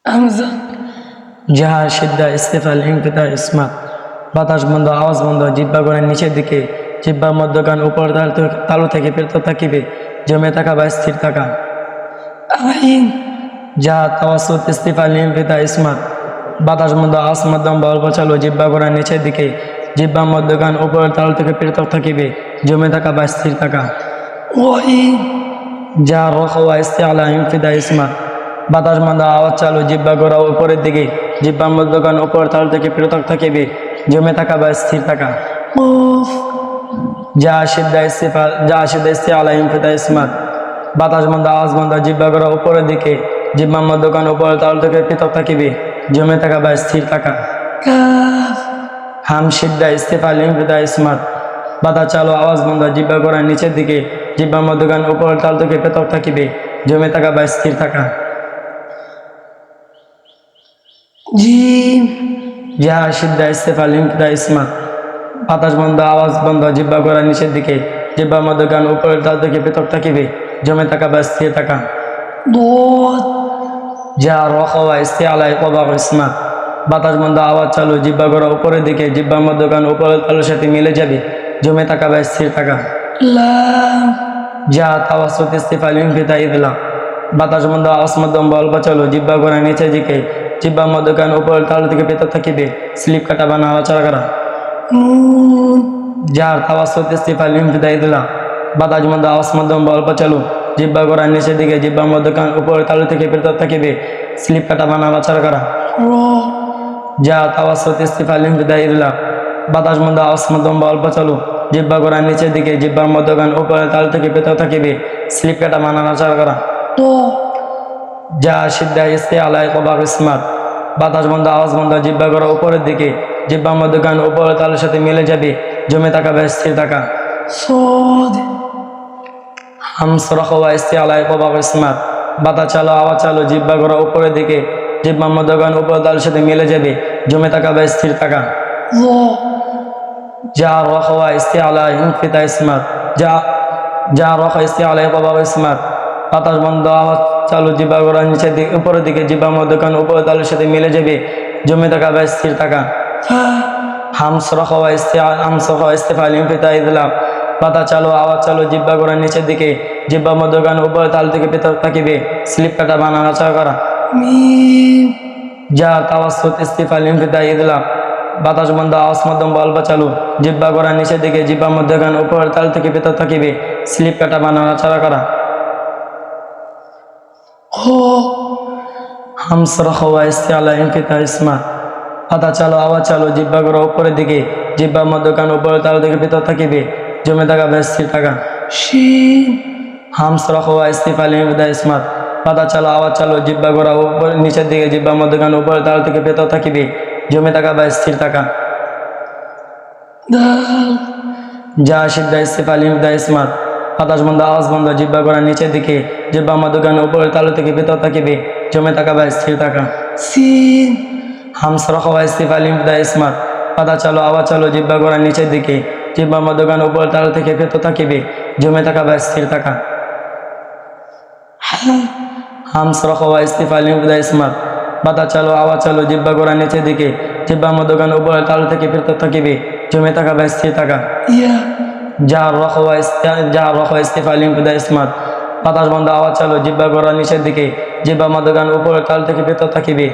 হামজা যাহা সিদ্ধা ইস্তেফাল ইনকিতা ইসমা বাতাস বন্ধ আওয়াজ বন্ধ জিহ্বা গড়ের নিচের দিকে জিহ্বার মধ্যখান উপর তালু থেকে পৃথক থাকিবে জমে থাকা বা স্থির থাকা আইন যাহা তাওয়াসুত ইস্তেফাল ইনকিতা ইসমা বাতাস বন্ধ আওয়াজ মধ্যম বল পচালো জিহ্বা গড়ের নিচের দিকে জিহ্বার মধ্যখান উপরের তালু থেকে পৃথক থাকিবে জমে থাকা বা স্থির থাকা ওয়াইন যাহা রখওয়া ইস্তেআলা ইনকিতা ইসমা বাতাস বন্ধ আওয়াজ চালু জিহ্বা গড়া উপরের দিকে জিহ্বার মধ্যখান উপর তালু থেকে পৃথক থাকিবে জমে থাকা বা স্থির থাকা কফ যা সিদ্ধা ইস্তেআলা ইনকিতা ইসমা বাতাস বন্ধ আওয়াজ বন্ধ জিহ্বা গড়া উপরের দিকে জিহ্বার মধ্যখান উপর তালু থেকে পৃথক থাকিবে জমে থাকা বা স্থির থাকা কাফ হাম সিদ্ধা ইস্তেফাল ইনকিতা ইসমা বাতাস চালু আওয়াজ বন্ধ জিহ্বা গড়ার নিচের দিকে জিহ্বার মধ্যখান উপর তালু থেকে পৃথক থাকিবে জমে থাকা বা স্থির থাকা জিম যা সিদ্ধা ইস্তেফাল ইনকিতা ইসমা বাতাস বন্ধ আওয়াজ বন্ধ জিহ্বা গড়ার নিচের দিকে জিহ্বার মধ্যখান উপরের তাল থেকে পৃথক থাকিবে জমে থাকা বা স্থির থাকা দদ যা রখওয়া ইস্তেআলা ইকবাক ইসমা বাতাস বন্ধ আওয়াজ চালু জিহ্বা গড়া উপরের দিকে জিহ্বার মধ্যখান উপরের তালুর সাথে মিলে যাবে জমে থাকা বা স্থির থাকা লাম যা তাওয়াসুত ইস্তেফাল ইনকিতা ইদলা বাতাস বন্ধ আওয়াজ মধ্যম বল পচালো জিহ্বা গড়ার নিচের দিকে জিহ্বার মধ্যখান উপরের তালু থেকে পৃথক থাকিবে স্লিপ কাটা বা নাড়াচাড়া করা নুন যার তাওয়াসুত ইস্তেফাল ইনকিতা ইদলা বাতাস বন্ধ আওয়াজ মধ্যম বল পচালো জিহ্বা গড়ার নিচের দিকে জিহ্বার মধ্যখান উপরের তালু থেকে পৃথক থাকিবে স্লিপ কাটা বা নাড়াচাড়া করা র যা তাওয়াসুত ইস্তেফাল ইনকিতা ইদলা বাতাস বন্ধ আওয়াজ মধ্যম বল পচালো জিহ্বা গড়ার নিচের দিকে জিহ্বার মধ্যখান উপরের তালু থেকে পৃথক থাকিবে স্লিপ কাটা বা নাড়াচাড়া করা ত যা সিদ্ধা ইস্তেআলা ইকবাক ইসমা বাতাস বন্ধ আওয়াজ বন্ধ জিহ্বা গড়া উপরের দিকে জিহ্বার মধ্যখান উপরের তালুর সাথে মিলে যাবে জমে থাকা বা স্থির থাকা সদ হামস রখওয়া ইস্তেআলা ইকবাক ইসমা বাতাস চালো আওয়াজ চালো জিহ্বা গড়া উপরের দিকে জিহ্বার মধ্যখান উপরের তালুর সাথে মিলে যাবে জমে থাকা বা স্থির থাকা জ যা রখওয়া ইস্তেআলা ইনকিতা ইসমা যা রখ ইস্তেআলা ইকবাক ইসমা বাতাস বন্ধ আওয়াজ চালু জিহ্বা গড়া নিচের দিকে উপরের দিকে জিহ্বার মধ্যখান উপরের তালুর সাথে মিলে যাবে জমে থাকা বা স্থির থাকা ফা হামস রখওয়া ইস্তেফাল ইনকিতা ইদলা বাতাস চালু আওয়াজ চালু জিহ্বা গড়ার নিচের দিকে জিহ্বার মধ্যখান উপরের তাল থেকে পৃথক থাকিবে স্লিপ কাটা বা নাড়াচাড়া করা মিম যা তাওয়াসুত ইস্তেফাল ইনকিতা ইদলা বাতাস বন্ধ আওয়াজ মধ্যম বল চালু জিহ্বা গড়ার নিচের দিকে জিহ্বার মধ্যখান উপরের তাল থেকে পৃথক থাকিবে স্লিপ কাটা বা নাড়াচাড়া করা হ হামস রখওয়া ইস্তেআলা ইনকিতা ইসমা বাতাস চালু আওয়াজ চালু জিহ্বা গড়া উপরের দিকে জিহ্বার মধ্যখান উপরের তাল থেকে পৃথক থাকিবে জমে থাকা বা স্থির থাকা শিন হামস রখওয়া ইস্তেফাল ইনকিতা ইসমা বাতাস চালু আওয়াজ চালু জিহ্বা গড়া উপরের নিচের দিকে জিহ্বার মধ্যখান উপরের তাল থেকে পৃথক থাকিবে জমে থাকা বা স্থির থাকা দাল যা সিদ্ধা ইস্তেফাল ইনকিতা ইসমা বাতাস বন্ধ আওয়াজ বন্ধ জিহ্বা গড়ার নিচের দিকে জিহ্বার মধ্যখান উপরের তালু থেকে পৃথক থাকিবে জমে থাকা বা স্থির থাকা সিন হামস রখওয়া ইস্তেফাল ইনকিতা ইসমা বাতাস চালু আওয়াজ চালু জিহ্বা গড়ার নিচের দিকে জিহ্বার মধ্যখান উপরের তালু থেকে পৃথক থাকিবে জমে থাকা বা স্থির থাকা হা হামস রখওয়া ইস্তেফাল ইনকিতা ইসমা বাতাস চালু আওয়াজ চালু জিহ্বা গড়ার নিচের দিকে জিহ্বার মধ্যখান উপরের তালু থেকে পৃথক থাকিবে জমে থাকা বা স্থির থাকা ইয়া যা রখওয়া ইস্তেফাল ইনকিতা ইসমা বাতাস বন্ধ আওয়াজ চালু জিহ্বা গড়ার নিচের দিকে জিহ্বার মধ্যখান উপরের তাল থেকে পৃথক থাকিবে